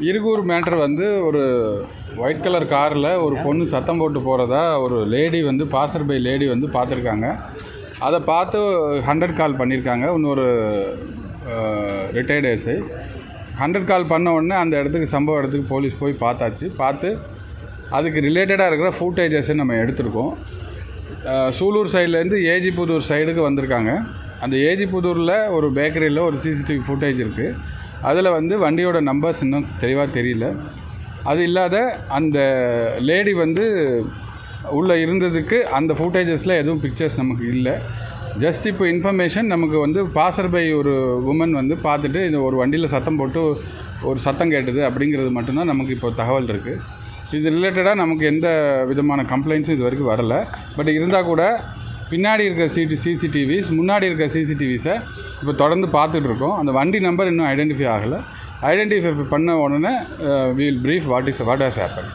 Irugur matter வந்து ஒரு white colour காரில் ஒரு பொண்ணு சத்தம் போட்டு போகிறதா ஒரு லேடி வந்து பாசர்பை லேடி வந்து பார்த்துருக்காங்க. அதை பார்த்து 100 கால் பண்ணியிருக்காங்க. இன்னொரு ரிட்டையர்டு எஸ்ஐ 100 கால் பண்ண உடனே அந்த இடத்துக்கு சம்பவ இடத்துக்கு போலீஸ் போய் பார்த்தாச்சு. பார்த்து அதுக்கு ரிலேட்டடாக இருக்கிற ஃபுட்டேஜஸை நம்ம எடுத்திருக்கோம். சூலூர் சைட்லேருந்து ஏஜிபுதூர் சைடுக்கு வந்திருக்காங்க. அந்த ஏஜிபுதூரில் ஒரு பேக்கரியில் ஒரு சிசிடிவி ஃபுட்டேஜ் இருக்குது. அதில் வந்து வண்டியோட நம்பர்ஸ் இன்னும் தெளிவாக தெரியல. அது இல்லாத அந்த லேடி வந்து உள்ளே இருந்ததுக்கு அந்த ஃபுட்டேஜஸில் எதுவும் பிக்சர்ஸ் நமக்கு இல்லை. ஜஸ்ட் இப்போ இன்ஃபர்மேஷன் நமக்கு வந்து பாசர்பை ஒரு உமன் வந்து பார்த்துட்டு இந்த ஒரு வண்டியில் சத்தம் போட்டு ஒரு சத்தம் கேட்டது அப்படிங்கிறது மட்டும்தான் நமக்கு இப்போ தகவல் இருக்குது. இது ரிலேட்டடாக நமக்கு எந்த விதமான கம்ப்ளைண்ட்ஸும் இது வரைக்கும் வரலை. பட் இருந்தால் கூட பின்னாடி இருக்க சிசிடிவிஸ் முன்னாடி இருக்க சிசிடிவிஸை இப்போ தொடர்ந்து பார்த்துட்ருக்கோம். அந்த வண்டி நம்பர் இன்னும் ஐடென்டிஃபை ஆகலை. ஐடென்டிஃபை பண்ண உடனே we will brief what has happen.